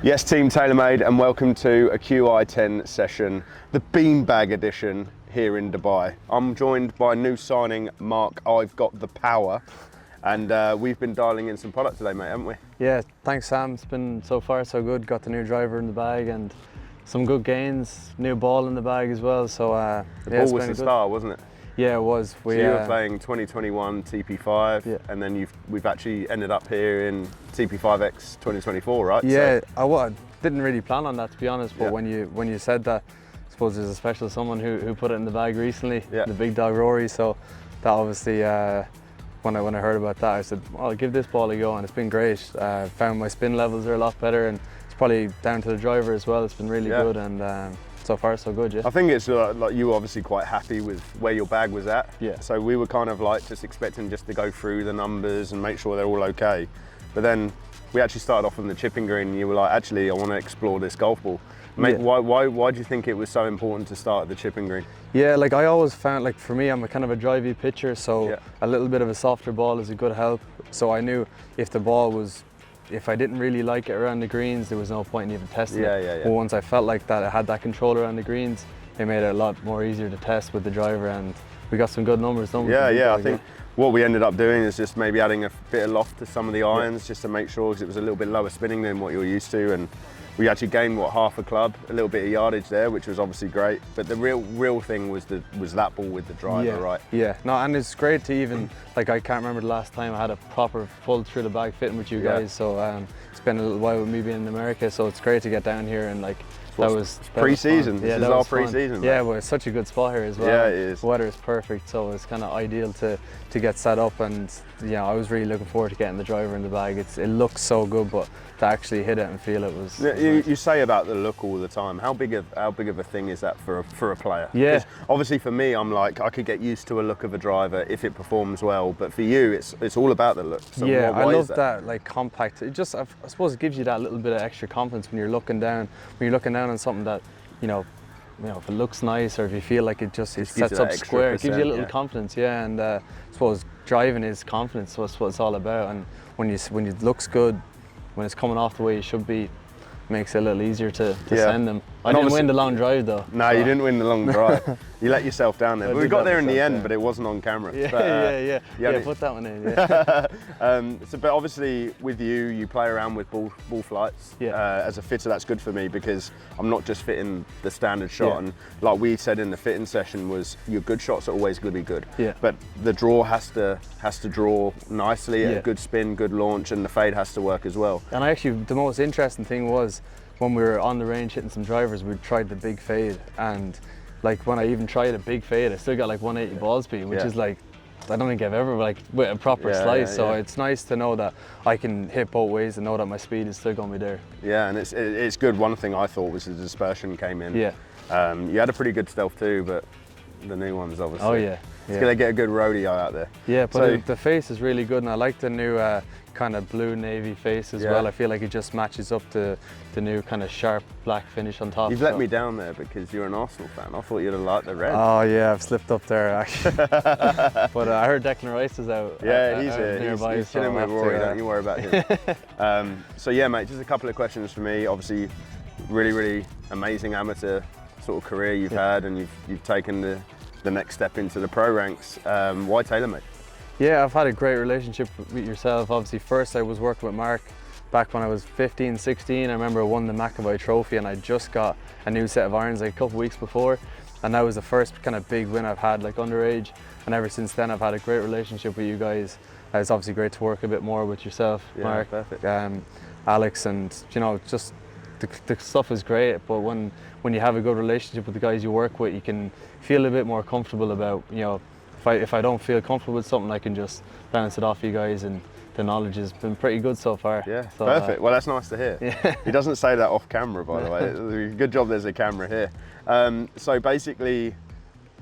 Yes, Team TaylorMade, and welcome to a Qi10 session, the beanbag edition here in Dubai. I'm joined by new signing Mark. I've got the power, and we've been dialing in some product today, mate, haven't we? Yeah, thanks Sam. It's been so far so good. Got the new driver in the bag and some good gains. New ball in the bag as well. So The ball was the star, wasn't it? Yeah, it was. So you were playing 2021 TP5, yeah, and then we've actually ended up here in TP5x 2024, right? Yeah, so I didn't really plan on that, to be honest. But yeah, when you said that, I suppose there's a special someone who put it in the bag recently. Yeah. The big dog Rory. So that obviously, when I heard about that, I said, oh, I'll give this ball a go, and it's been great. Found my spin levels are a lot better, and it's probably down to the driver as well. It's been really good, and so far so good. Yeah, I think it's like you were obviously quite happy with where your bag was at. Yeah. So we were kind of like just expecting just to go through the numbers and make sure they're all okay. But then we actually started off on the chipping green, and you were like, actually, I want to explore this golf ball. Mate, yeah. Why do you think it was so important to start at the chipping green? Yeah, like I always found, like for me, I'm a kind of a drivey pitcher, so yeah, a little bit of a softer ball is a good help. So I knew if I didn't really like it around the greens, there was no point in even testing it. Yeah. But once I felt like that I had that control around the greens, it made it a lot more easier to test with the driver, and we got some good numbers, don't we? Yeah, I think what we ended up doing is just maybe adding a bit of loft to some of the irons, just to make sure, because it was a little bit lower spinning than what you're used to, and we actually gained half a club, a little bit of yardage there, which was obviously great. But the real thing was that ball with the driver, right? Yeah, no, and it's great to even, like, I can't remember the last time I had a proper full through the bag fitting with you guys. So it's been a little while with me being in America, so it's great to get down here, and like that was pre-season. This is our pre-season. Yeah, well, it's such a good spot here as well. Yeah, it is. The weather is perfect, so it's kind of ideal to get set up, and I was really looking forward to getting the driver in the bag. It looks so good, but to actually hit it and feel it was. Yeah, nice. You say about the look all the time. How big of a thing is that for a player? Yeah. Obviously for me, I'm like, I could get used to a look of a driver if it performs well, but for you, it's all about the look. So yeah, why I love is that like compact. It just, I suppose, it gives you that little bit of extra confidence when you're looking down. When you're looking down on something that, if it looks nice, or if you feel like it sets up square, it gives you a little confidence. Yeah, and I suppose driving is confidence. So that's what it's all about. And when it looks good, when it's coming off the way you should be, makes it a little easier to send them. I didn't win the long drive though. No, so. You didn't win the long drive. You let yourself down there. But we got there in the end, but it wasn't on camera. Yeah, but, yeah, put that one in. Yeah. But obviously with you play around with ball flights. Yeah. As a fitter, that's good for me, because I'm not just fitting the standard shot. Yeah. And like we said in the fitting session, was your good shots are always going to be good. Yeah. But the draw has to draw nicely, a good spin, good launch, and the fade has to work as well. And actually, the most interesting thing was when we were on the range hitting some drivers, we tried the big fade, and like when I even tried a big fade, I still got like 180 ball speed, which is like, I don't think I've ever like with a proper slice. So it's nice to know that I can hit both ways and know that my speed is still going to be there. Yeah, and it's good. One thing I thought was the dispersion came in. Yeah. You had a pretty good stealth too, but the new ones obviously. Oh yeah. It's going to get a good rodeo out there. Yeah, but the face is really good, and I like the new kind of blue navy face as well. I feel like it just matches up to the new kind of sharp black finish on top. You've let me down there because you're an Arsenal fan. I thought you'd have liked the red. Oh yeah, I've slipped up there actually. But I heard Declan Rice is out. Yeah, he's here. He's chilling with Rory. Don't you worry about him. So yeah, mate, just a couple of questions for me. Obviously, really amazing amateur sort of career you've had, and you've taken the next step into the pro ranks. Why TaylorMade? Yeah, I've had a great relationship with yourself. Obviously, first I was working with Mark back when I was 15, 16. I remember I won the McAvoy Trophy, and I just got a new set of irons like a couple of weeks before, and that was the first kind of big win I've had like underage. And ever since then, I've had a great relationship with you guys. It's obviously great to work a bit more with yourself, Mark, perfect. Alex, and just the stuff is great. But when you have a good relationship with the guys you work with, you can feel a bit more comfortable about, if I don't feel comfortable with something, I can just bounce it off you guys, and the knowledge has been pretty good so far. Yeah, so, perfect. Well, that's nice to hear. Yeah. He doesn't say that off camera, by the way. Good job there's a camera here. So basically,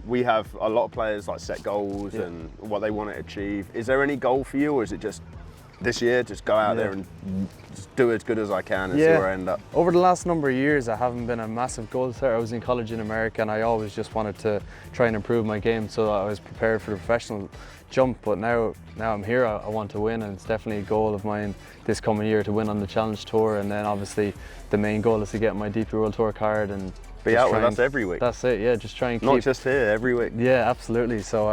we have a lot of players like set goals and what they want to achieve. Is there any goal for you, or is it just this year, just go out there and just do as good as I can and see where I end up. Over the last number of years, I haven't been a massive goal setter. I was in college in America, and I always just wanted to try and improve my game so that I was prepared for the professional jump. But now I'm here, I want to win, and it's definitely a goal of mine this coming year to win on the Challenge Tour. And then obviously the main goal is to get my DP World Tour card and be out with us every week. That's it, yeah, just try and keep... Not just here, every week. Yeah, absolutely. So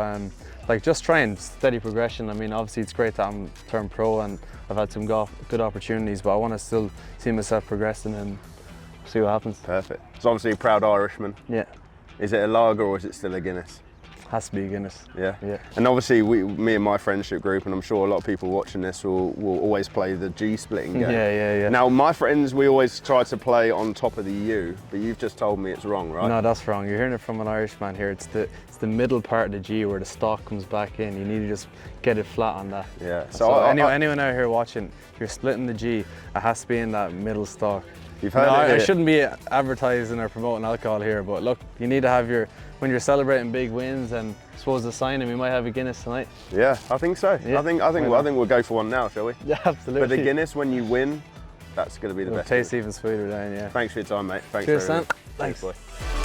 like just try and steady progression. I mean, obviously it's great that I'm turned pro and I've had some good opportunities, but I want to still see myself progressing and see what happens. Perfect. It's obviously a proud Irishman. Yeah. Is it a lager or is it still a Guinness? Has to be a Guinness. Yeah. Yeah. And obviously, me and my friendship group, and I'm sure a lot of people watching this will always play the G splitting game. Yeah. Now, my friends, we always try to play on top of the U, but you've just told me it's wrong, right? No, that's wrong. You're hearing it from an Irishman here. It's the middle part of the G where the stalk comes back in. You need to just get it flat on that. Yeah. So anyone out here watching, if you're splitting the G, it has to be in that middle stalk. You've heard it. I shouldn't be advertising or promoting alcohol here, but look, you need to have when you're celebrating big wins, and I suppose the signing, we might have a Guinness tonight. Yeah, I think so. Yeah. I think we'll go for one now, shall we? Yeah, absolutely. But the Guinness, when you win, that's going to be the best. It'll taste even sweeter then, yeah. Thanks for your time, mate. Thanks Cheers, for Sam. Thanks, Thanks. boy.